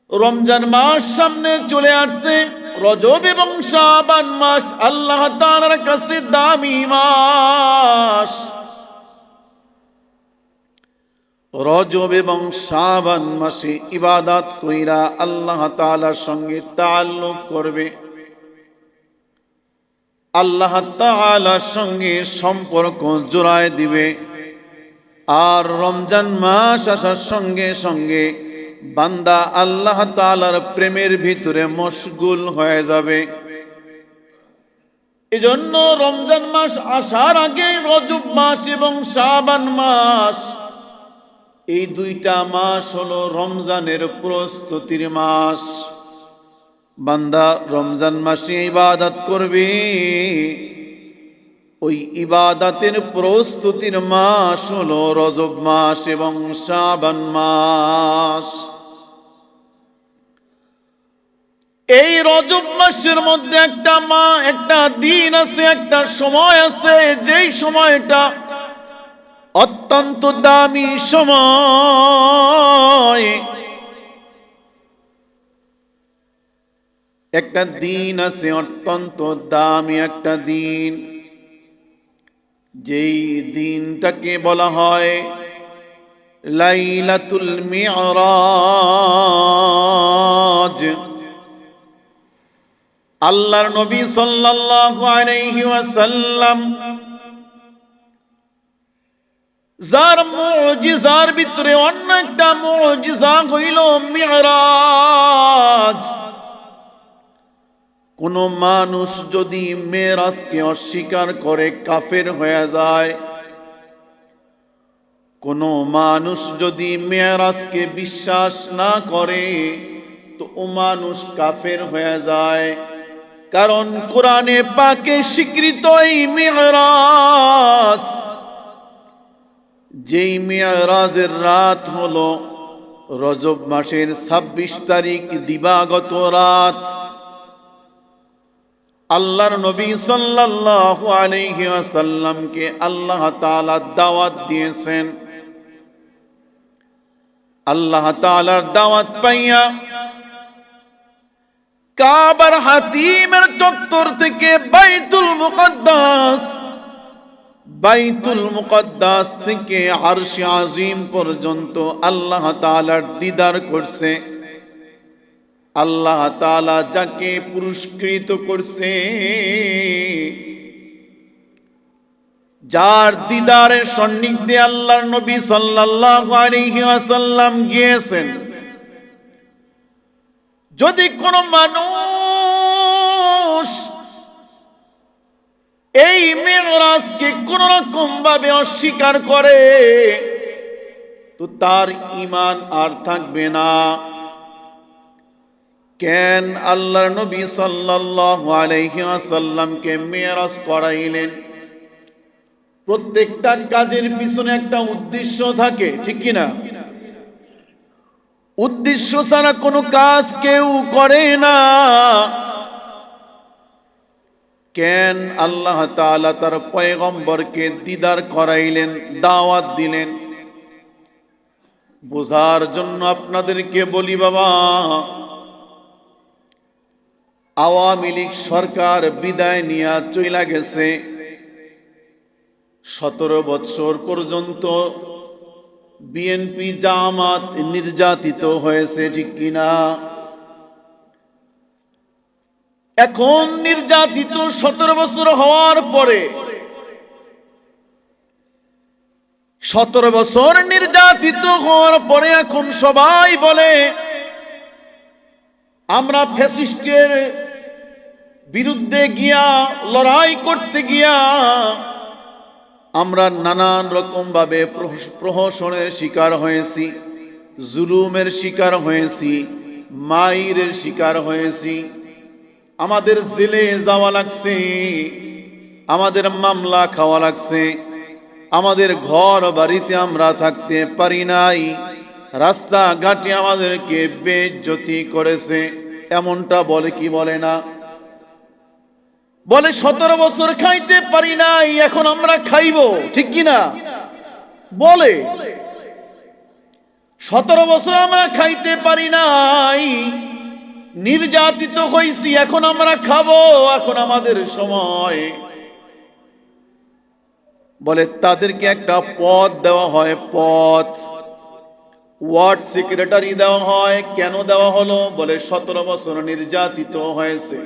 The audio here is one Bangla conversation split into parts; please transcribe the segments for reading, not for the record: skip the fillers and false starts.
রমজান মাস সামনে চলে আসছে। রজব এবং শাবান মাস আল্লাহ তাআলার কাছে দামি মাস। রজব এবং শাবান মাসে ইবাদত কইরা আল্লাহ তাআলার সঙ্গে তাআল্লুক করবে, আল্লাহ তাআলার সঙ্গে সম্পর্ক জোড়ায় দিবে। আর রমজান মাস আসার সঙ্গে সঙ্গে বান্দা আল্লাহ তাআলার প্রেমের ভিতরে মশগুল হয়ে যাবে। এজন্য রমজান মাস আসার আগে রজব মাস এবং শাবান মাস, এই দুইটা মাস হলো রমজানের প্রস্তুতির মাস। বান্দা রমজান মাসে ইবাদত করবে, ওই ইবাদতের প্রস্তুতির মাস হলো রজব মাস এবং শাবান মাস। এই রজব মাসের মধ্যে একটা দিন আছে, একটা সময় আছে, যেই সময়টা অত্যন্ত দামি সময়। একটা দিন আছে অত্যন্ত দামি একটা দিন, যেই দিনটাকে বলা হয় লাইলাতুল মি'রাজ। আল্লাহর নবী সাল্লাল্লাহু আলাইহি ওয়াসাল্লাম যার মুজিজার ভিতরে অন্য একটা মুজিজা হইল মি'রাজ। কোন মানুষ যদি মেরাজকে অস্বীকার করে কাফের হয়ে যায়, কোন মানুষ যদি মেরাজকে বিশ্বাস না করে তো ও মানুষ কাফের হয়ে যায়। কারণ কোরআনে পাকে স্বীকৃত এই মি'রাজ, যেই মি'রাজের রাত হলো রজব মাসের 26 তারিখ দিবাগত রাত। আল্লাহর নবী সাল্লাল্লাহু আলাইহি ওয়াসাল্লামকে আল্লাহ তাআলা দাওয়াত দিয়েছেন। আল্লাহ তাআলার দাওয়াত পাইয়া কাবার হাতিমের চত্বর থেকে বাইতুল মুকদ্দাস থেকে আরশে আজিম পর্যন্ত আল্লাহ তাআলার দিদার করছে। আল্লাহ তাআলা যাকে পুরস্কৃত করছে, যার দিদারের সান্নিধ্যে আল্লাহর নবী সাল্লাল্লাহু আলাইহি ওয়াসাল্লাম গিয়েছেন, যদি কোনো মানুষ এই মি'রাজকে কোন রকম ভাবে অস্বীকার করে তো তার ঈমান আর থাকবে না। কেন আল্লাহর নবী সাল্লাল্লাহু আলাইহি ওয়াসাল্লামকে মি'রাজ করাইলেন? প্রত্যেকটা কাজের পিছনে একটা উদ্দেশ্য থাকে, ঠিক কি না? উদ্দেশ্য ছাড়া কোনো কাজ কেউ করে না। কেন আল্লাহ তাআলা তার পয়গম্বরকে দিদার করাইলেন, দাওয়াত দিলেন? বোঝার জন্য আপনাদেরকে বলি বাবা, আওয়ামী লীগ সরকার বিদায় নিয়ে চইলা গেছে। 17 বছর পর্যন্ত বিএনপি জামাত নির্যাতিত হয়েছে, ঠিক কিনা? এখন নির্যাতিত 17 বছর হওয়ার পরে, 17 বছর নির্যাতিত হওয়ার পরে এখন সবাই বলে আমরা ফ্যাসিস্টের বিরুদ্ধে গিয়া লড়াই করতে গিয়া আমরা নানান রকম ভাবে প্রহসনের শিকার হয়েছি, জুলুমের শিকার হয়েছি, মাইরের শিকার হয়েছি। আমাদের জেলে যাওয়া লাগছে, আমাদের মামলা খাওয়া লাগছে, আমাদের ঘর বাড়িতে আমরা থাকতে পারি নাই, রাস্তাঘাটে আমাদেরকে বেইজ্জতি করেছে। এমনটা বলে কি বলে না? বলে 17 বছর খাইতে পারি নাই, এখন আমরা খাইবো, ঠিক কিনা? বলে 17 বছর আমরা খাইতে পারি নাই, নির্যাতিত হইছি, এখন আমরা খাবো, এখন আমাদের সময়। বলে তাদেরকে একটা পদ দেওয়া হয়, পদ, ওয়ার্ড সেক্রেটারি দেওয়া হয়। কেন দেওয়া হলো? বলে 17 বছর নির্যাতিত হয়েছে।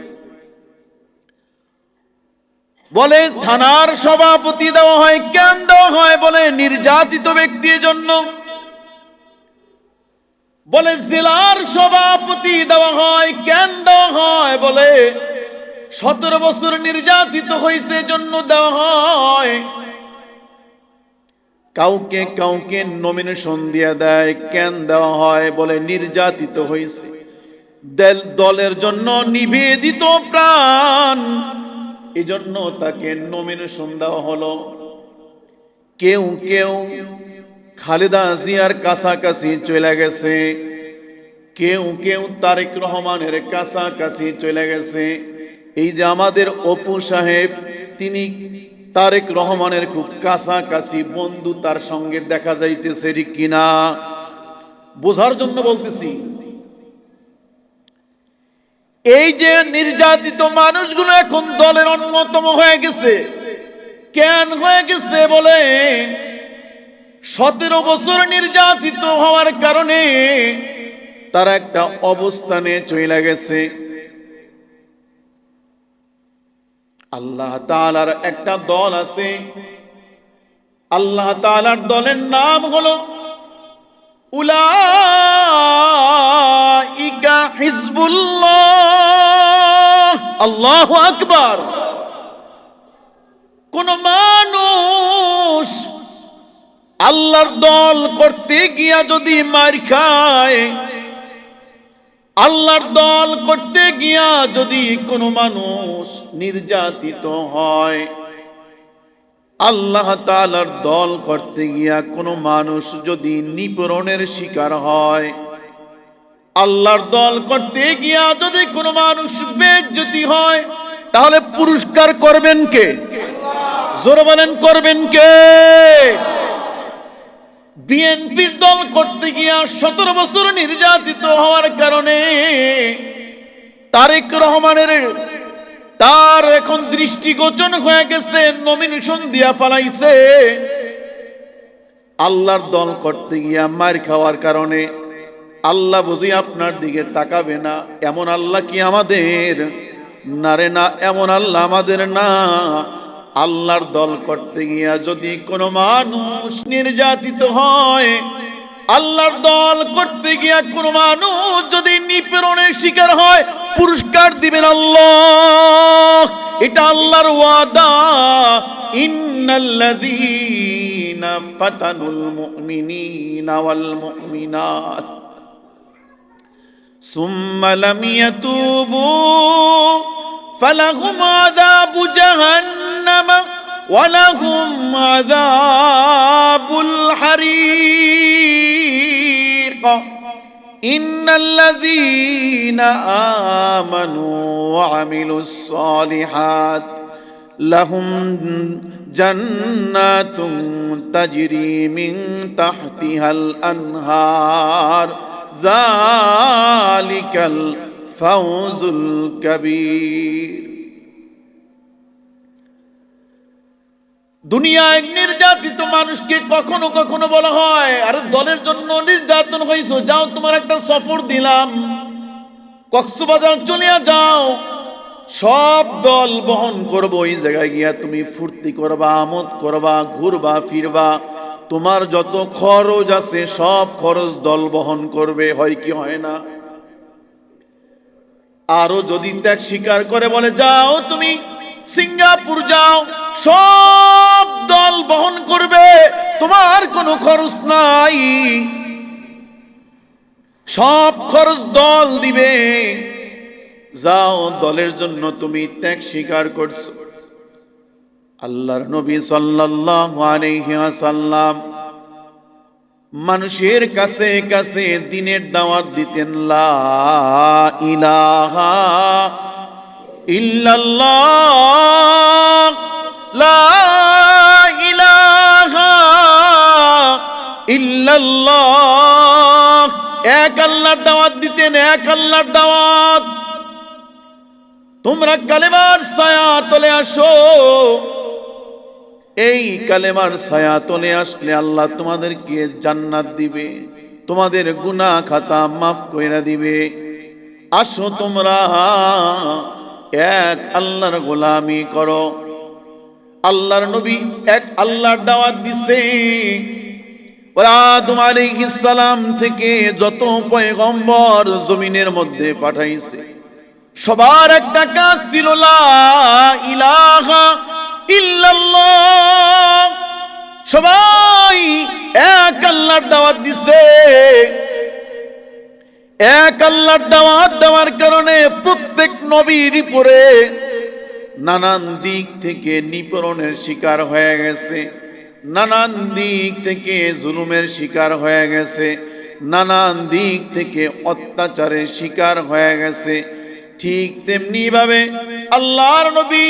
বলে থানার সভাপতি দেওয়া হয়। কেন দেওয়া হয়? বলে নির্যাতিত ব্যক্তির জন্য। বলে জেলার সভাপতি দেওয়া হয়। কেন দেওয়া হয়? বলে 17 বছর নির্যাতিত হয়েছে জন্য দেওয়া হয়। কাউকে কাউকে নমিনেশন দিয়ে দেয়। কেন দেওয়া হয়? বলে নির্যাতিত হয়েছে, দলের জন্য নিবেদিত প্রাণ, এজন্য তাকে নমিনেশন দেওয়া হলো। কেউ কেউ খালেদা জিয়ার কাছাকাছি চলে গেছে, কেউ কেউ তারেক রহমানের কাছাকাছি চলে গেছে। এই যে আমাদের অপু সাহেব, তিনি তারেক রহমানের খুব কাছাকাছি বন্ধু, তার সঙ্গে দেখা যাইতেছে, ঠিক কিনা? বোঝার জন্য বলতেছি। এই যে নির্যাতিত মানুষগুলো এখন দলের অন্যতম হয়ে গেছে। কেন হয়ে গেছে? বলে 17 বছর নির্যাতিত হওয়ার কারণে তারা একটা অবস্থানে চলে গেছে। আল্লাহ তাআলার একটা দল আছে, আল্লাহ তাআলার দলের নাম হলো উলাইকা হিজবুল্লাহ। আল্লাহু আকবার। কোন মানুষ আল্লাহর দল করতে গিয়া যদি মার খায়, আল্লাহর দল করতে গিয়া যদি কোনো মানুষ নির্যাতিত হয়, আল্লাহ তাআলার দল করতে গিয়া কোনো মানুষ যদি নিপীড়নের শিকার হয়, আল্লাহর দল করতে গিয়া যদি কোনো মানুষ বেইজ্জতি হয়, তাহলে পুরস্কার করবেন কে? জোরে বলেন, করবেন কে? বিএনপির দল করতে গিয়া 17 বছর নির্যাতিত হওয়ার কারণে তারেক রহমানের তার এখন দৃষ্টিগোচর হয়ে গেছে, নমিনেশন দিয়া ফেলাইছে। আল্লাহর দল করতে গিয়া মার খাওয়ার কারণে আল্লাহ বুঝি আপনার দিকে তাকাবে না? এমন আল্লাহ কি আমাদের? না রে না, এমন আল্লাহ আমাদের না। আল্লাহর দল করতে গিয়া যদি কোনো মানুষ নির্যাতিত হয়, আল্লাহর দল করতে গিয়া কোনো মানুষ যদি নিপীড়নের শিকার হয়, পুরস্কার দিবেন আল্লাহ। এটা আল্লাহর ওয়াদা। ইন্নাল্লাযীনা ফাতানুল মুমিনিনা ওয়াল মুমিনাত সুম্মা লাম ইয়াতুবু ফালাহুম আযাবু জাহান্নাম ওয়ালাহুম আযাবুল হারীক। ইন্নাল্লাযীনা আমানু ওয়া আমিলুস সালিহাত লাহুম জান্নাতুন তাজরি মিন তাহতিহাল আনহার যালিকাল ফাউজুল কাবীর। দুনিয়ায় নির্যাতিত মানুষকে কখনো কখনো বলা হয়, আরে দলের জন্য নির্যাতন হয়েছে, যাও তোমার একটা সফর দিলাম, কক্সবাজার চলিয়া যাও, সব দল বহন করবো, ওই জায়গায় গিয়া তুমি ফুর্তি করবা, আমোদ করবা, ঘুরবা ফিরবা, তোমার যত খরচ আছে সব খরচ দল বহন করবে। হয় কি হয় না? আরো যদি ত্যাগ স্বীকার করে বলে যাও তুমি সিঙ্গাপুর যাও, সব দল বহন করবে, তোমার কোনো খরচ নাই, সব খরচ দল দিবে, যাও, দলের জন্য তুমি ত্যাগ স্বীকার করছো। আল্লাহর নবী সাল্লাল্লাহু আলাইহি ওয়াসাল্লাম মানুষের কাছে কাছে দ্বীনের দাওয়াত দিতেন, লা ইলাহা ইল্লাল্লাহ, লা ইলাহা ইল্লাল্লাহ। ইল্লাল্লাহ, এক আল্লাহর দাওয়াত দিতেন, এক আল্লাহর দাওয়াত। তোমরা কালেমার ছায়া তলে আসো, এই কালেমার ছায়া তলে আসলে আল্লাহ তোমাদেরকে জান্নাত দিবে, তোমাদের গুনাহ খাতা মাফ কইরা দিবে। আসো তোমরা এক আল্লাহর গোলামি করো। আল্লাহর নবী এক আল্লাহর দাওয়াত দিছে। আদম আলাইহিস সালাম থেকে যত পয়গম্বর জমিনের মধ্যে পাঠাইছে, সবার একটা কাজ ছিল লা ইলাহা ইল্লাল্লাহ। সবাই এক আল্লাহর দাওয়াত দিছে। এক আল্লাহর দাওয়াত দেওয়ার কারণে প্রত্যেক নবীর উপরে নানান দিক থেকে নিপীড়নের শিকার হয়ে গেছে, নানান দিক থেকে জুলুমের শিকার হয়ে গেছে, নানান দিক থেকে অত্যাচারের শিকার হয়ে গেছে। ঠিক তেমনি ভাবে আল্লাহর নবী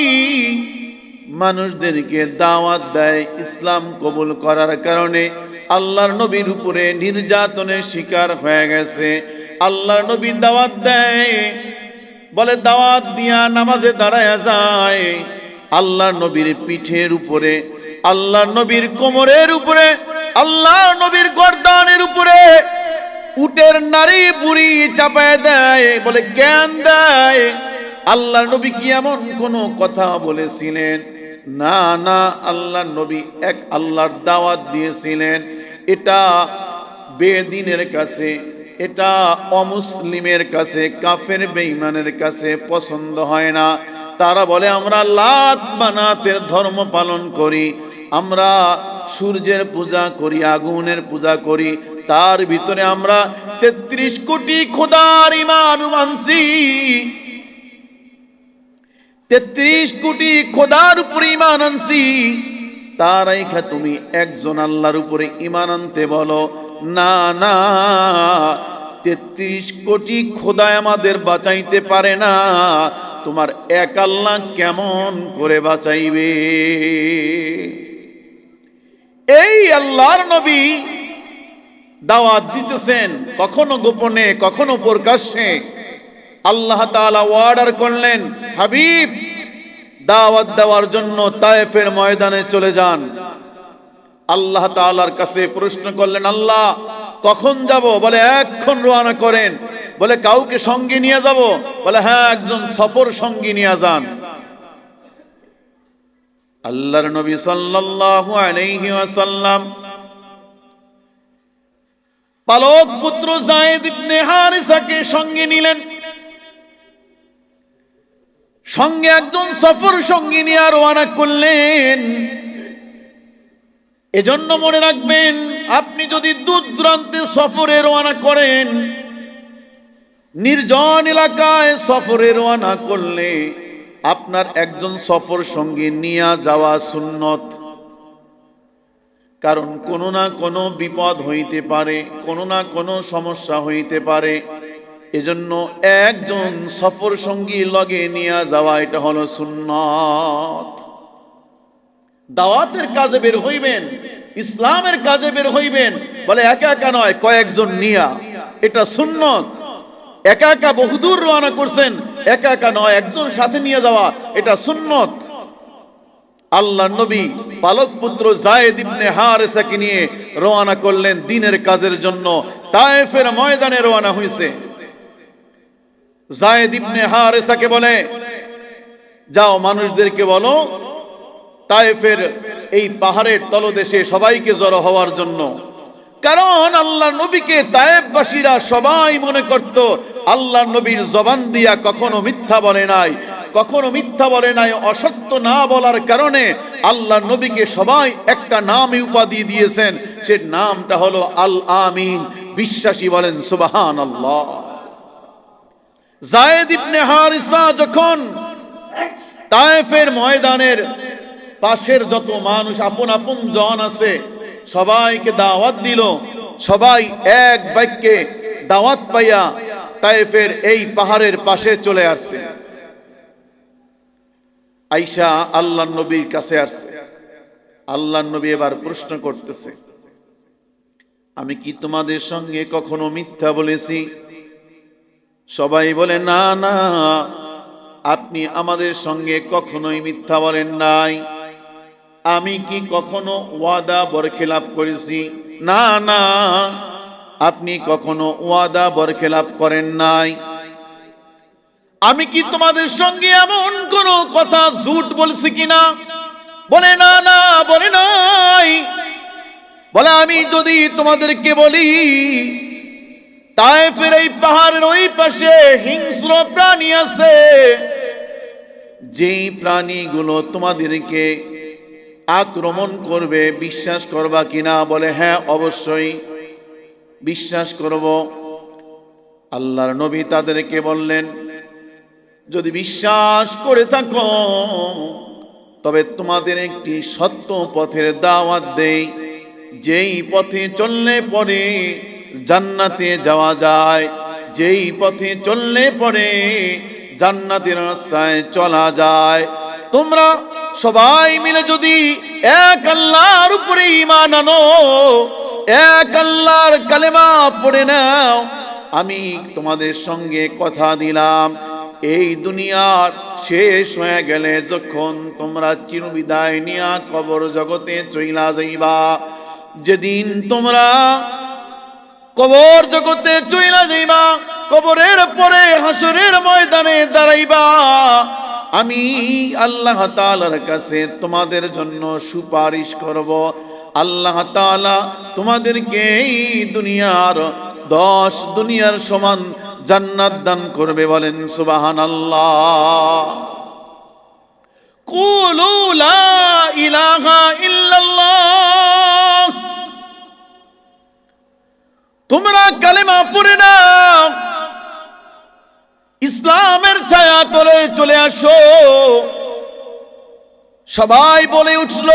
মানুষদেরকে দাওয়াত দেয় ইসলাম কবুল করার কারণে। আল্লাহর নবীর উপরে নির্যাতনের শিকার হয়ে গেছে। আল্লাহর নবী দাওয়াত দেয়, বলে দাওয়াত দিয়া নামাজে দাঁড়ায়া যায়। আল্লাহর নবীর পিঠের উপরে, আল্লাহর নবীর কোমরের উপরে, আল্লাহর নবীর গর্দানের উপরে উটের নারী বুড়ি চাপায় দেয়। বলে জ্ঞান দেয়। আল্লাহর নবী কি এমন কোন কথা বলেছিলেন? না না, আল্লাহর নবী এক আল্লাহর দাওয়াত দিয়েছিলেন। এটা বেদিনের কাছে, এটা অমুসলিমের কাছে, কাফের বেঈমানের কাছে পছন্দ হয় না। তারা বলে আমরা লাত মানাতের ধর্ম পালন করি, আমরা সূর্যের পূজা করি, আগুনের পূজা করি, তার ভিতরে আমরা ৩৩ কোটি খোদার ঈমান মানছি। ৩৩ কোটি খোদার উপরে ঈমান আনছি। তার আইখা তুমি একজন আল্লাহর উপরে ঈমান আনতে বলো? না না, ৩৩ কোটি খোদায় আমাদের বাঁচাইতে পারে না, তোমার এক আল্লাহ কেমন করে বাঁচাইবে? এই আল্লাহর নবী দাওয়াত দিতেছেন, কখনো গোপনে কখনো প্রকাশ্যে। আল্লাহ তাআলা অর্ডার করলেন, হাবিব দাওয়াত দেওয়ার জন্য তায়েফের ময়দানে চলে যান। আল্লাহ তাআলার কাছে প্রশ্ন করলেন, আল্লাহ কখন যাব? বলে এখন রওনা করেন। বলে কাউকে সঙ্গে নিয়ে যাব? বলে হ্যাঁ, একজন সফর সঙ্গী নিয়ে যান। আল্লাহর নবী সাল্লাল্লাহু আলাইহি ওয়াসাল্লাম পালক পুত্র যায়েদ ইবনে হারিসাকে সঙ্গে নিলেন। সঙ্গে একজন সফর সঙ্গী নিয়ে রওনা করলেন। এজন্য মনে রাখবেন, আপনি যদি দূর দূরান্তে সফরে রওনা করেন, নির্জন এলাকায় সফরে রওনা করলে আপনার একজন সফর সঙ্গী নিয়ে যাওয়া সুন্নত। কারণ কোনো না কোনো বিপদ হইতে পারে, কোনো না কোনো সমস্যা হইতে পারে। এজন্য একজন সফর সঙ্গী লগে নিয়ে যাওয়া, এটা হলো সুন্নত। দাওয়াতের কাজে বের হইবেন, ইসলামের কাজে বের হইবেন, বলে একা একা নয়, কয়েকজন নিয়া, এটা সুন্নত। একা একা বহুদূর রওনা করছেন, একা একা নয়, একজন সাথে নিয়ে যাওয়া, এটা সুন্নত। আল্লাহর নবী পালক পুত্র যায়েদ ইবনে হারিসাকে নিয়ে রওনা করলেন দ্বীনের কাজের জন্য। তায়েফের ময়দানে রওনা হইছে। যায়েদ ইবনে হারিসাকে বলে, যাও মানুষদেরকে বলো তায়েফের এই পাহাড়ের তলদেশে সবাইকে জড়ো হওয়ার জন্য। কারণ আল্লাহর নবীকে তায়েফবাসীরা সবাই মনে করত আল্লাহর নবীর জবান দিয়া কখনো মিথ্যা বলে নাই, কখনো মিথ্যা বলে নাই। অসত্য না বলার কারণে আল্লাহর নবীকে সবাই একটা নামে উপাধি দিয়েছেন, সে নামটা হলো আল আমিন, বিশ্বাসী। বলেন সুবহানাল্লাহ। যায়েদ ইবনে হারিসা যখন তায়েফের ময়দানের পাশের যত মানুষ আপন আপন জন আছে সবাইকে দাওয়াত দিল, সবাই এক বাক্যে দাওয়াত পাইয়া তায়েফের এই পাহাড়ের পাশে চলে আসছে। আয়েশা আল্লাহর নবীর কাছে আসছে। আল্লাহর নবী এবার প্রশ্ন করতেছে, আমি কি তোমাদের সঙ্গে কখনো মিথ্যা বলেছি? সবাই বলে না না, আপনি আমাদের সঙ্গে কখনোই মিথ্যা বলেন নাই। আমি কি কখনো ওয়াদা বরখেলাপ করেছি? না না, আপনি কখনো ওয়াদা বরখেলাপ করেন নাই। আমি কি তোমাদের সঙ্গে এমন কোন কথা ঝুট বলছি কিনা? বলে না না, বলে নাই। বলে আমি যদি তোমাদেরকে বলি তায়েফের এই পাহাড়ের ওই পাশে হিংস্র প্রাণী আছে, যেই প্রাণীগুলো তোমাদেরকে আক্রমণ করবে, বিশ্বাস করবা কিনা? বলে হ্যাঁ, অবশ্যই বিশ্বাস করব। আল্লাহর নবী তাদেরকে বললেন, যদি বিশ্বাস করে থাকো তবে তোমাদের একটি সত্য পথের দাওয়াত দেই, যেই পথে চললে পরে জান্নাতে যাওয়া যায়, যেই পথে চললে পরে জান্নাতের রাস্তায় চলা যায়। তোমরা সবাই মিলে যদি এক আল্লাহর উপরে ঈমান আনো, এক আল্লাহর কালেমা পড়ে নাও, আমি তোমাদের সঙ্গে কথা দিলাম, এই দুনিয়ার শেষ হয়ে গেলে যখন তোমরা চিরবিদায় নিয়া কবর জগতে চইলা যাইবা, যেদিন তোমরা কবর জগতে চইলা যাইবা, কবরের পরে হাসরের ময়দানে দাঁড়াইবা, আমি আল্লাহ তাআলার কাছে তোমাদের জন্য সুপারিশ করব। আল্লাহ তাআলা তোমাদেরকে এই দুনিয়ার 10 দুনিয়ার সমান জান্নাত দান করবে। বলেন সুবহানাল্লাহ। কুলু লা ইলাহা ইল্লাল্লাহ, তোমরা কালেমা পড়ে নাও, ইসলামের ছায়া তলে চলে আসো। সবাই বলে উঠল,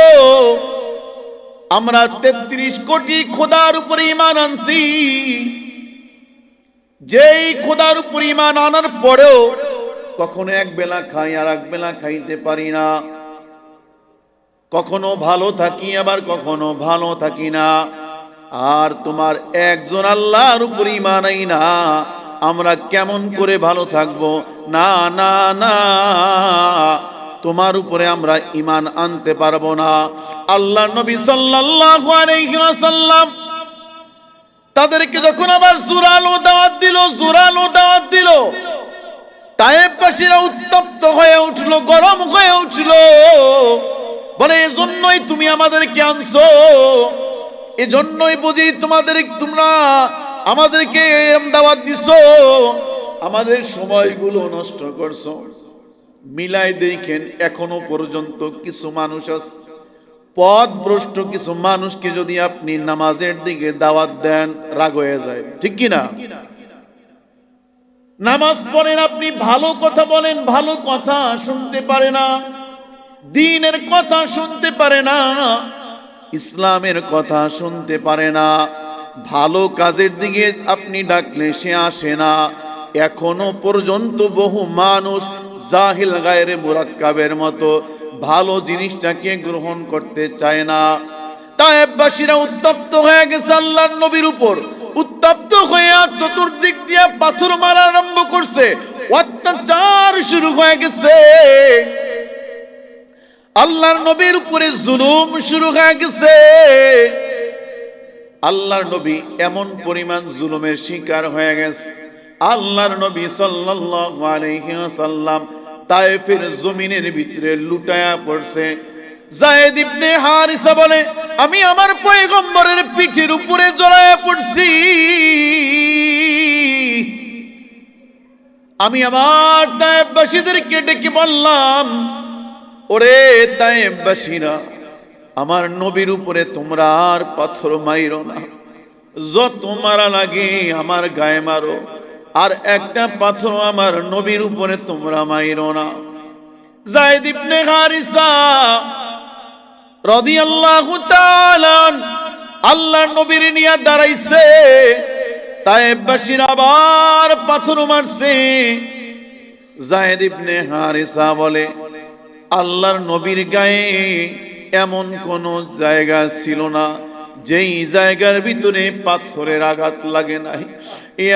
আমরা 33 কোটি খোদার উপরে ঈমান আনছি, যেই খোদার উপর ঈমান আনার পরেও কখনো এক বেলা খাই আর এক বেলা খাইতে পারি না, কখনো ভালো থাকি আবার কখনো ভালো থাকি না, আর তোমার একজন আল্লাহর উপর ঈমান আই না, আমরা কেমন করে ভালো থাকবো? না না না, তোমার উপরে আমরা ঈমান আনতে পারবো না। আল্লাহ নবী সাল্লাল্লাহু আলাইহি ওয়াসাল্লাম তাদেরকে যখন আবার জোরালো দাওয়াত দিল, তায়েফবাসীরা উত্তপ্ত হয়ে উঠল, গরম হয়ে উঠল। বলে এজন্যই তুমি আমাদেরকে আনছো, এজন্যই বুঝি তোমরা আমাদেরকে এরকম দাওয়াত দিছো, আমাদের সময়গুলো নষ্ট করছো। মিলাই দেখেন, এখনো পর্যন্ত কিছু মানুষ আছে পথভ্রষ্ট, কিছু মানুষকে যদি আপনি নামাজের দিকে দাওয়াত দেন রাগ হয়ে যায়, ঠিক কি না? নামাজ পড়েন, আপনি ভালো কথা বলেন, ভালো কথা শুনতে পারে না, দ্বীনের কথা শুনতে পারে না, ইসলামের কথা শুনতে পারে না, ভালো কাজের দিকে আপনি ডাকলে সে আসে না। এখনো পর্যন্ত বহু মানুষ জাহিল গায়রে মুরাক্কাবের মতো ভালো জিনিসটাকে গ্রহণ করতে চায় না। তায়েফবাসীরা উত্তপ্ত হয়ে গেছে আল্লাহর নবীর উপর, উত্তপ্ত হয়ে চতুর্দিক দিয়ে পাথর মারা আরম্ভ করছে, অত্যাচার শুরু হয়ে গেছে, আল্লাহর নবীর উপরে জুলুম শুরু হয়ে গেছে। আল্লাহর নবী এমন পরিমাণ জুলুমের শিকার হয়ে গেছে, আল্লাহর নবী সাল্লাল্লাহু আলাইহি ওয়াসাল্লাম তায়েফের জমিনের ভিতরে লুটায়া পড়ছে। যায়েদ ইবনে হারিসা বলে, আমি আমার পয়গম্বরের পিঠের উপরে জড়ায়া পড়ছি, আমি আমার তায়েফবাসীদেরকে ডেকে বললাম, ওরে তায়েফবাসীরা, আমার নবীর উপরে তোমরা আর পাথর মাইরো না, যত মারা লাগে আমার গায়ে মারো, আর একটা পাথর আমার নবীর উপরে তোমরা মাইরো না। যায়েদ ইবনে হারিসা রাদিয়াল্লাহু তাআলা আল্লাহর নবীর নিয়ে দাঁড়াইছে, তায়েফবাসীরা আবার পাথর মারছে। যায়েদ ইবনে হারিসা বলে, আল্লাহর নবীর গায়ে এমন কোন জায়গা ছিল না যেই জায়গার ভিতরে পাথরের আঘাত লাগে নাই,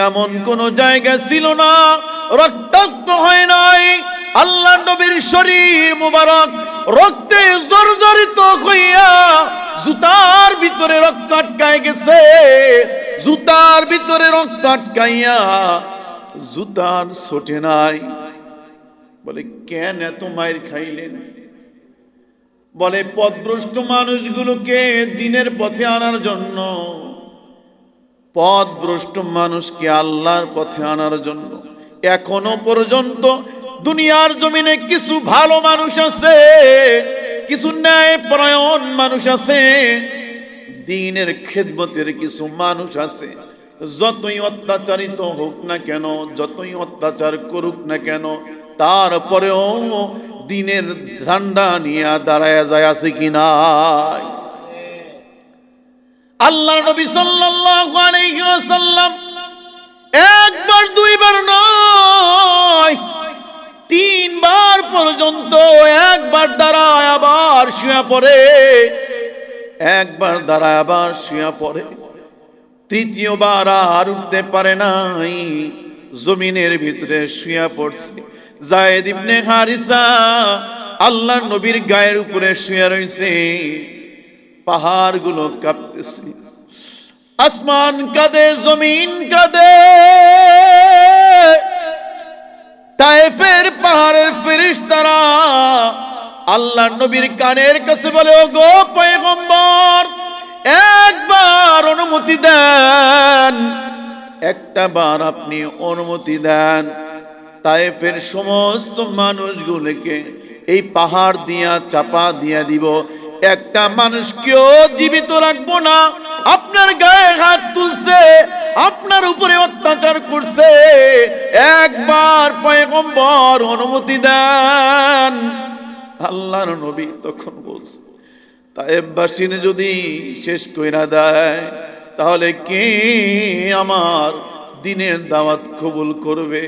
এমন কোন জায়গা ছিল না রক্তাক্ত হয় নাই। আল্লাহ নবীর শরীর মুবারক রক্তে জর্জরিত হইয়া জুতার ভিতরে রক্ত আটকায় গেছে। জুতার ভিতরে রক্ত আটকাইয়া জুতার ছোটে নাই। বলে কেন এত মায়ের খাইলেন? বলে পথভ্রষ্ট মানুষগুলোকে দিনের পথে আনার জন্য, পথভ্রষ্ট মানুষকে আল্লাহর পথে আনার জন্য। এখনো পর্যন্ত দুনিয়ার জমিনে কিছু ভালো মানুষ আছে, কিছু ন্যায়পরায়ণ মানুষ আছে, দ্বীনের খেদমতের কিছু মানুষ আছে। যতই অত্যাচারিত হোক না কেন, যতই অত্যাচার করুক না কেন, তারপরেও দ্বীনের ঝান্ডা নিয়ে দাঁড়ায় যায়, আছে কি নাই? আল্লাহ নবী সাল্লাল্লাহু আলাইহি ওয়াসাল্লাম একবার দুইবার নয়, তিনবার পর্যন্ত একবার দাঁড়ায় আবার শুয়ে পড়ে, একবার দাঁড়ায় আবার শুয়ে পড়ে। তৃতীয়বার আর উঠতে পারে নাই, জমিনের ভিতরে শুয়ে পড়ছে। যায়েদ ইবনে হারিসা আল্লাহর নবীর গায়ের উপরে শুয়ে রইছে। পাহাড়গুলো কাঁপতেছে, আসমান কাঁদে, জমিন কাঁদে। তায়েফের পাহাড়ের ফেরেশতারা আল্লাহর নবীর কানের কাছে বলে, ও গো পয়গম্বর, একবার অনুমতি দেন, একটা বার আপনি অনুমতি দেন, তায়েফের সমস্ত মানুষগুলোকে এই পাহাড় দিয়া চাপা দিয়া দিব, একটা মানুষকেও জীবিত রাখবো না। আপনার গায়ে হাত তুলছে, আপনার উপরে অত্যাচার করছে, একবার পয়গম্বর অনুমতি দেন। আল্লাহর নবী তখন বলছে, তায়েফবাসীর যদি শেষ কইরা দেয়, তাহলে কে আমার দ্বীনের দাওয়াত কবুল করবে?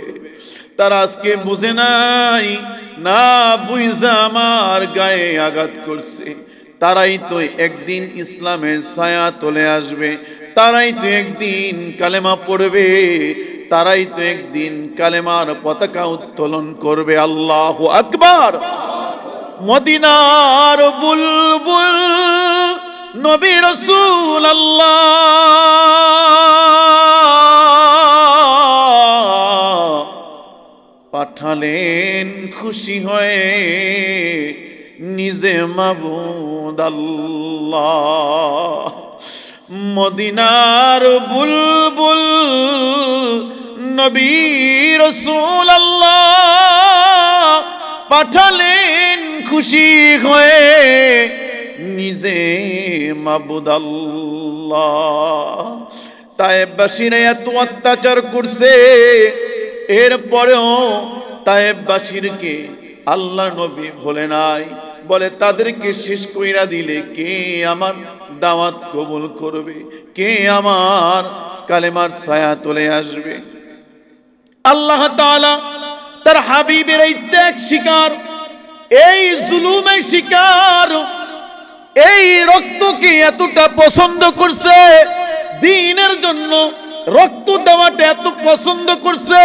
তারা আজকে বুঝে নাই, না বুঝা আমার গায়ে আঘাত করছে। তারাই তো একদিন ইসলামের ছায়া তলে আসবে, তারাই তো একদিন কালেমা পড়বে, তারাই তো একদিন কালেমার পতাকা উত্তোলন করবে। আল্লাহু আকবার। মদিনার বুলবুল নবী রাসূলুল্লাহ পাঠালেন খুশি হয়ে নিজে মাবুদ আল্লাহ। মদিনার বুলবুল নবী রাসূলুল্লাহ পাঠালেন খুশি হয়ে নিজে মাবুদ আল্লাহ। তায়েফবাসীরা এত অত্যাচার করছে, এরপরেও তায়েফবাসীরকে আল্লাহ নবী ভোলে নাই। বলে তাদেরকে শেষ কইরা দিলে কে আমার দাওয়াত কবুল করবে, কে আমার কালেমার ছায়া তলে আসবে? আল্লাহ তাআলা তার হাবিবের এই ত্যাগ শিকার, এই জুলুমের শিকার, এই রক্তকে এতটা পছন্দ করছে, দ্বীনের জন্য রক্ত দেওয়াটা এত পছন্দ করছে।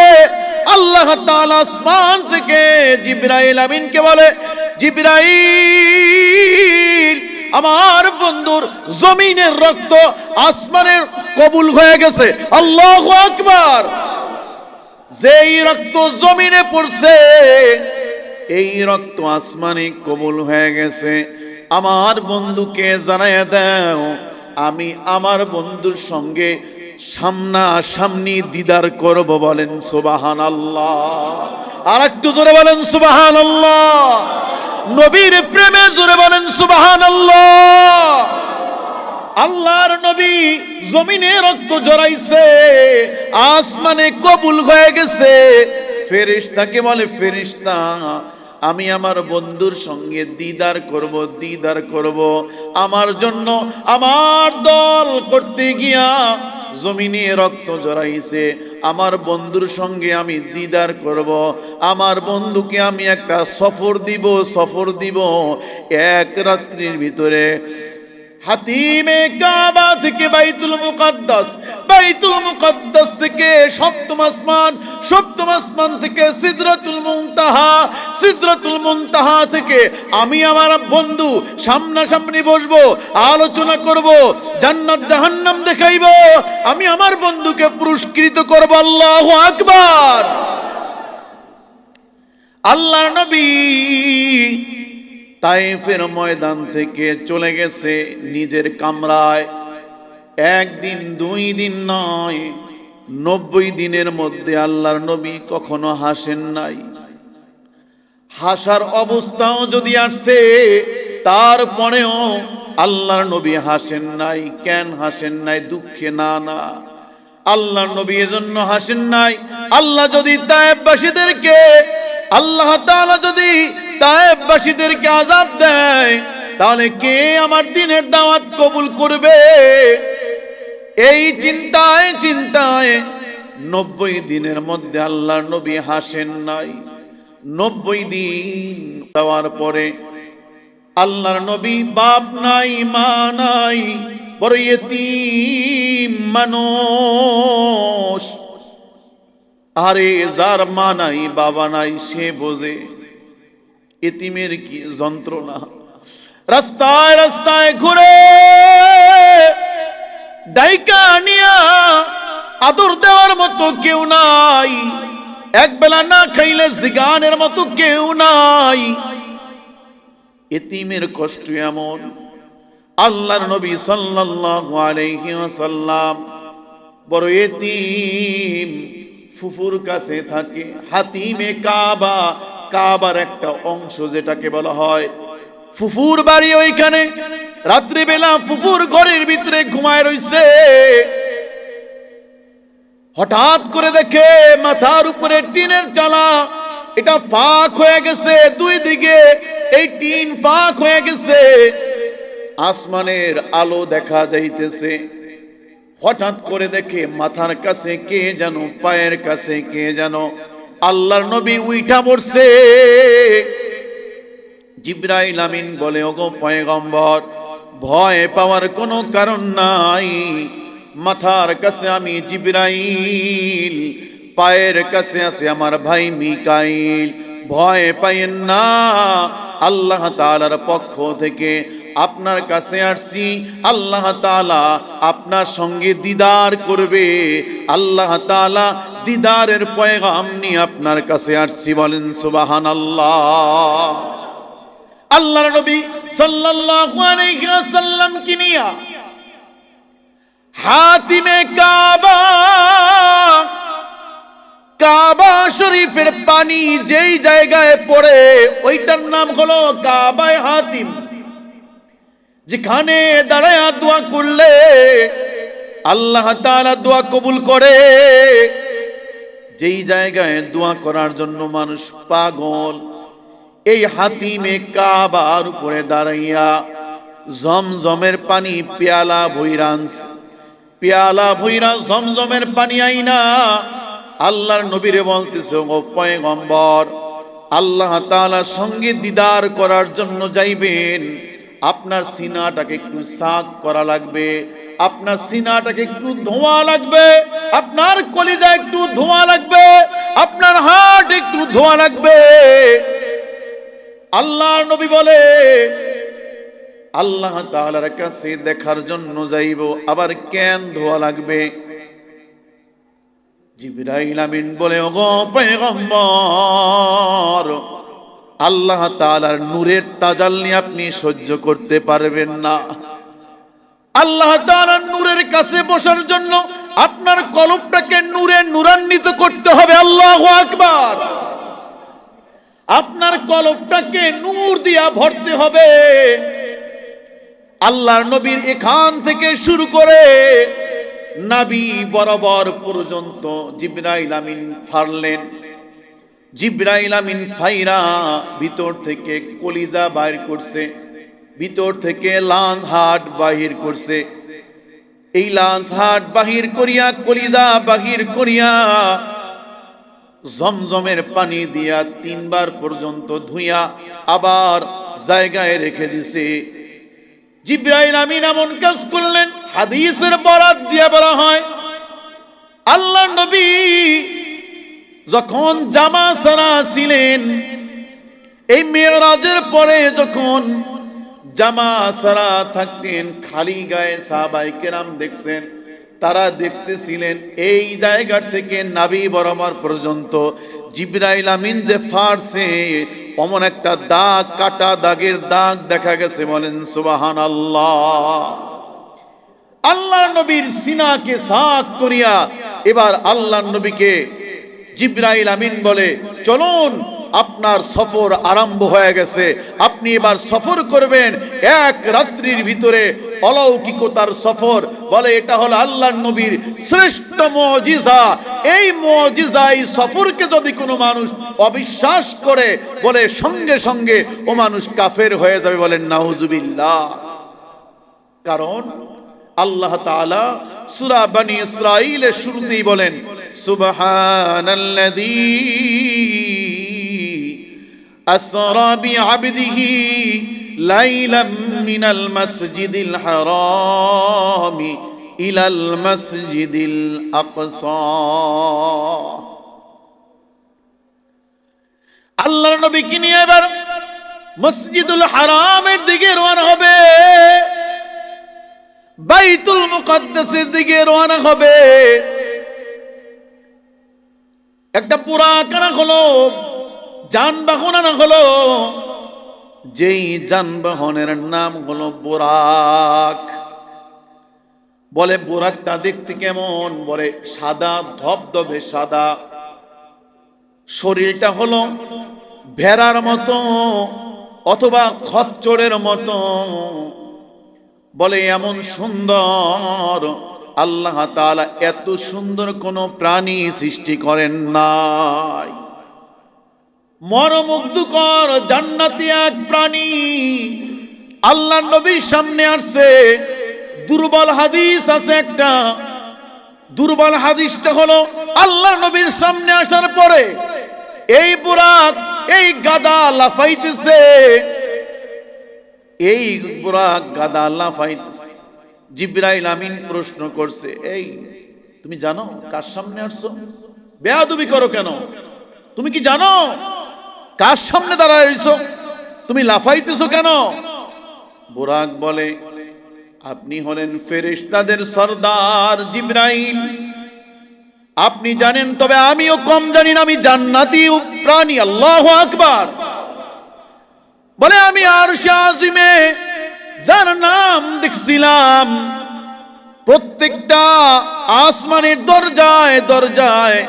আল্লাহ তাআলা আসমান থেকে জিবরাইল আমিনকে বলে, জিবরাইল, আমার বন্ধুর জমিনের রক্ত আসমানের কবুল হয়ে গেছে। আল্লাহু আকবার। যেই রক্ত জমিনে পড়ছে, এই রক্ত আসমানে কবুল হয়ে গেছে। আমার বন্ধুকে জানাইয়া দাও, আমি আমার বন্ধুর সঙ্গে সামনাসামনি দিদার করব। বলেন সুবহানাল্লাহ। আর একটু জোরে বলেন সুবহানাল্লাহ। নবীর প্রেমে জোরে বলেন সুবহানাল্লাহ। আল্লাহর নবী জমিনে রক্ত জড়াইছে, আসমানে কবুল হয়ে গেছে। ফেরেশতাকে বলে, ফেরেশতা, আমি আমার বন্ধুর সঙ্গে দিদার করব, দিদার করব। আমার জন্য আমার দল করতে গিয়া জমিনে রক্ত জড়াইছে, আমার বন্ধুর সঙ্গে আমি দিদার করব, আমার বন্ধুকে আমি একটা সফর দিব, সফর দিব। এক রাত্রির ভিতরে হাতিমে কাবা থেকে বাইতুল মুকাদ্দাস থেকে সপ্তম আসমান থেকে সিদরাতুল মুনতাহা থেকে আমি আমার বন্ধু সামনাসামনি বসবো, আলোচনা করব, জান্নাত জাহান্নাম দেখাইব, আমি আমার বন্ধুকে পুরস্কৃত করব। আল্লাহু আকবার। আল্লাহর নবী তায়েফের ময়দান থেকে চলে গেছে নিজের কামরায়। একদিন 2 দিন নয়, 90 দিনের মধ্যে আল্লাহর নবী কখনো হাসেন নাই। হাসার অবস্থাও যদি আসছে, তারপরেও আল্লাহর নবী হাসেন নাই। কেন হাসেন নাই? দুঃখে না, আল্লাহর নবী এজন্য হাসেন নাই, আল্লাহ যদি তায়েফবাসীদেরকে আযাব দেয়, তাহলে কে আমার দ্বীনের দাওয়াত কবুল করবে? এই চিন্তায় 90 দিনের মধ্যে আল্লাহর নবী হাসেন নাই। 90 দিন দেওয়ার পরে আল্লাহর নবী বাপ নাই, মা নাই, বড় ইতিম মানুষ। আরে যার মা নাই, বাবা নাই, সে বোঝে এতিমের কি যন্ত্রণা। রাস্তায় রাস্তায় ঘুরে ডাইকা নিয়া আদর দেওয়ার মতো কেউ নাই, একবেলা না খাইলে জিগানের মতো কেউ নাই। এতিমের কষ্ট এমন, আল্লাহর নবী সাল্লাল্লাহু আলাইহি ওয়াসাল্লাম বড় এতিম, ফুফুর কাছে থাকে। হাতিমে কাবার একটা অংশ যেটাকে বলা হয় ফুফুর বাড়ি, ওইখানে রাত্রিবেলা ফুফুর ঘরের ভিতরে ঘুমায় রইছে। হঠাৎ করে দেখে মাথার উপরে টিনের চালা, এটা ফাঁক হয়ে গেছে, 2 দিকে এই টিন ফাঁক হয়ে গেছে, আসমানের আলো দেখা যাইতেছে। হঠাৎ করে দেখে মাথার কাছে কে যেন, পায়ের কাছে কে যেন। আল্লাহর নবী উইঠা পড়ছে। জিবরাইল আমিন বলে, ওগো পয়গম্বর, ভয় পাওয়ার কোনো কারণ নাই। মাথার কাছে আমি জিবরাইল, পায়ের কাছে আছে আমার ভাই মিকাইল, ভয় পাইয়েন না। আল্লাহ তাআলার পক্ষ থেকে আপনার কাছে আসছি, আল্লাহ তাআলা আপনার সঙ্গে দিদার করবে। আল্লাহ তাআলা দিদারের পয়গাম নিয়ে আপনার কাছে আসছি। বলেন সুবহানাল্লাহ। আল্লাহর নবী সাল্লাল্লাহু আলাইহি ওয়াসাল্লাম কি নিয়া হাতিমে কাবা শরীফের পানি যেই জায়গায় পড়ে, ওইটার নাম হলো কাবায়ে হাতিম। যেখানে দাঁড়ায় দোয়া করলে আল্লাহ তাআলা দোয়া কবুল করে, যেই জায়গায় দোয়া করার জন্য মানুষ পাগল, এই হাতিমে কাবার উপরে দাঁড়াইয়া জমজমের পানি পেয়ালা ভইরা জমজমের পানি আইনা আল্লাহর নবীরে বলতেছে, ও পয়গম্বর, আল্লাহ তাআলার সঙ্গে দিদার করার জন্য যাইবেন, আপনার সিনাটাকে একটু সাফ করা লাগবে, আপনার সিনাটাকে একটু ধোয়া লাগবে, আপনার কলিজা একটু ধোয়া লাগবে, আপনার হার্ট একটু ধোয়া লাগবে। আল্লাহর নবী বলে, আল্লাহ তাআলার কাছে দেখার জন্য যাইব, আবার কেন ধোয়া লাগবে? জিবরাইল আমিন বলে, ওগো পয়গম্বর, আল্লাহ তাআলার নূরের তাজাল্লি আপনি সহ্য করতে পারবেন না। আল্লাহ তাআলার নূরের কাছে বসার জন্য আপনার কলবটাকে নূরে নূরান্বিত করতে হবে। আল্লাহু আকবার। আপনার কলবটাকে নূর দিয়া ভরতে হবে। আল্লাহর নবীর এখান থেকে শুরু করে নাভি বরাবর পর্যন্ত জিবরাইল আমিন ফাড়লেন। জিবরাইল আমিন ফাইরা ভিতর থেকে কলিজা বাইর করছে, ভিতর থেকে লাঞ্জ হার্ট বাহির করছে। এই লাঞ্জ হার্ট বাহির করিয়া, কলিজা বাহির করিয়া, জমজমের পানি দিয়া 3 বার পর্যন্ত ধুইয়া আবার জায়গায় রেখে দিছে। জিবরাইল আমিন এমন কাজ করলেন, হাদিসের বরাত দিয়ে বলা হয় আল্লাহ নবী যখন জামা সারা ছিলেন, এই মেরাজের পরে যখন জামা সারা থাকতেন, খালি গায়ে সাহাবায়ে কেরাম দেখছেন, তারা দেখতেছিলেন এই জায়গা থেকে নাভি বরাবর পর্যন্ত জিবরাইল আমিন যে ফারছে অমন একটা দাগ, কাটা দাগের দাগ দেখা গেছে। বলেন সুবহানাল্লাহ। আল্লাহর নবীর সিনাকে সাক করিয়া এবার আল্লাহর নবীকে জিবরাইল আমিন বলে, চলুন আপনার সফর আরম্ভ হয়ে গেছে, আপনি এবার সফর করবেন এক রাত্রির ভিতরে, অলৌকিকতার সফর। বলে এটা হলো আল্লাহর নবীর শ্রেষ্ঠ মুজিজা। এই মুজিজা, এই সফরকে যদি কোনো মানুষ অবিশ্বাস করে, বলে সঙ্গে সঙ্গে ও মানুষ কাফের হয়ে যাবে। বলেন নাউজুবিল্লাহ। কারণ আল্লাহ তাআলা সূরা বনী ইসরাঈলের শুরুতেই বলেন সুবহানাল্লাযী আসরা বিআবদিহি লাইলাম মিনাল মাসজিদিল হারাম ইলাল মাসজিদিল আকসা। আল্লাহর নবীকে নিয়ে এবার মসজিদুল হারামের দিকে রওনা হবে, বাইতুল মুকাদ্দাসের দিকে রওনা হবে। একটা পুরাকানা হলো, যানবাহন আনা হলো, যেই যানবাহনের নাম হলো বুরাক। বলে বুরাকটা দেখতে কেমন? বলে সাদা, ধবধবে সাদা। শরীরটা হলো ভেড়ার মতো অথবা খচ্চরের মতো। বলে এমন সুন্দর, আল্লাহ তাআলা এত সুন্দর কোন প্রাণী সৃষ্টি করেন নাই। মনোমুগ্ধকর জান্নাতি এক প্রাণী আল্লাহর নবীর সামনে আসছে। দুর্বল হাদিস আছে একটা, দুর্বল হাদিসটা হলো আল্লাহর নবীর সামনে আসার পরে এই বুরাক, এই গাদা লাফাইতেছে, এই বুরাক গাদা লাফাইতেছে। জিবরাইল আমিন প্রশ্ন করছে, এই তুমি জানো কার সামনে আসছো? বেয়াদবি করো কেন? তুমি কি জানো কার সামনে দাঁড়াইছো? তুমি লাফাইতেছো কেন? বুরাক বলে, আপনি হলেন ফেরেশতাদের সরদার জিবরাইল, আপনি জানেন, তবে আমিও কম জানি না, আমি জান্নাতি প্রাণী। আল্লাহু আকবার। বলে আমি আরশে আজিমে যার নাম দেখছিলাম, প্রত্যেকটা আসমানের দরজায় দরজায়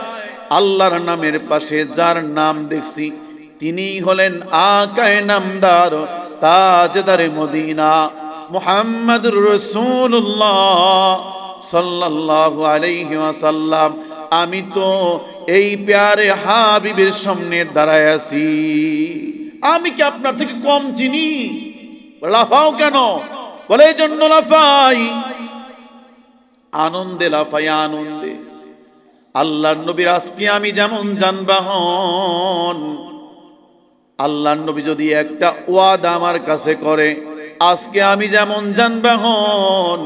আল্লাহর নামের পাশে যার নাম দেখছি, তিনি হলেন আকায়ে নামদার তাজদারে মদিনা মুহাম্মদুর রাসূলুল্লাহ সাল্লাল্লাহু আলাইহি ওয়াসাল্লাম। আমি তো এই প্যারে হাবিবের সামনে দাঁড়ায় আছি, আমি কি আপনার থেকে কম চিনি? লাফাও কেন? বলে এই জন্য লাফাই, আনন্দে লাফাই, আনন্দে। আল্লাহর নবীর আজকে আমি যেমন যানবাহন, আল্লাহর নবী যদি একটা ওয়াদা আমার কাছে করে, আজকে আমি যেমন যানবাহন,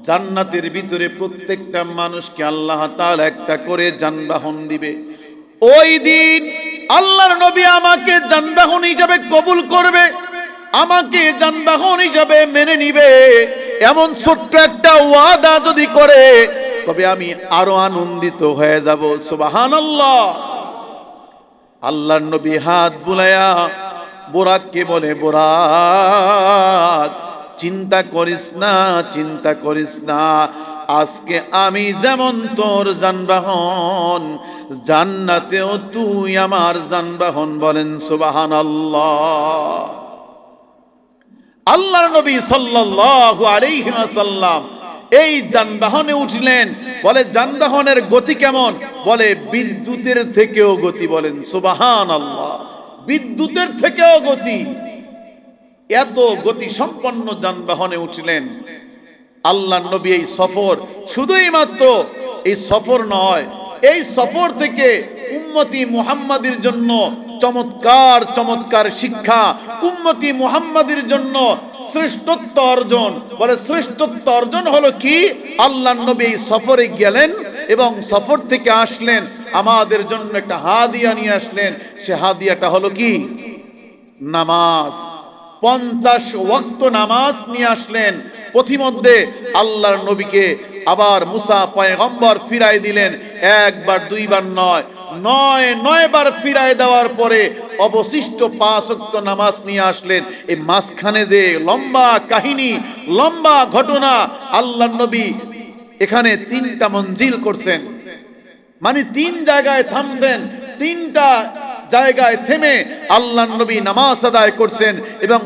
জান্নাতের ভিতরে প্রত্যেকটা মানুষকে আল্লাহ তাআলা একটা করে যানবাহন দিবে। ওই দিন আল্লাহর নবী আমাকে যানবাহন হিসাবে কবুল করবে, আমাকে যানবাহন হিসাবে মেনে নিবে। এমন ছোট্ট একটা ওয়াদা যদি করে, তবে আমি আরো আনন্দিত হয়ে যাব। সুবহানাল্লাহ। আল্লাহর নবী হাত বুলায়া বুরাককে বলে, বুরাক চিন্তা করিস না, চিন্তা করিস না, আজকে আমি যেমন তোর যানবাহন, জান্নাতেও তুই আমার যানবাহন। বলেন সুবহানাল্লাহ। আল্লাহর নবী সাল্লাল্লাহু আলাইহি ওয়াসাল্লাম এই যানবাহনে উঠলেন। বলে যানবাহনের গতি কেমন? বলে বিদ্যুতের থেকেও গতি। বলেন সুবহানাল্লাহ। বিদ্যুতের থেকেও গতি, এত গতি সম্পন্ন যানবাহনে উঠলেন আল্লাহর নবী। এই সফর শুধুই মাত্র এই সফর নয়, এই সফর থেকে উম্মতি মুহাম্মাদির জন্য চমৎকার চমৎকার শিক্ষা উম্মতি মুহাম্মাদের জন্য শ্রেষ্ঠত্ব অর্জন। বলে শ্রেষ্ঠত্ব অর্জন হলো কি? আল্লাহর নবী সফরে গেলেন এবং সফর থেকে আসলেন, আমাদের জন্য একটা হাদিয়া নিয়ে আসলেন। সে হাদিয়াটা হলো কি? নামাজ। 50 ওয়াক্ত নামাজ নিয়ে আসলেন। পথিমধ্যে আল্লাহর নবীকে আবার মুসা পয়গম্বর ফিরাই দিলেন, একবার দুইবার নয়, নয় বার ফিরাই দেওয়ার পরে অবশিষ্ট 5 ওয়াক্ত নামাজ নিয়ে আসলেন। এই মাঝখানে যে লম্বা কাহিনী, লম্বা ঘটনা, আল্লাহর নবী এখানে 3টা মঞ্জিল করছেন, মানে 3 জায়গায় থামছেন, 3টা জায়গায় থেমে আল্লাহর নবী নামাজ আদায় করছেন এবং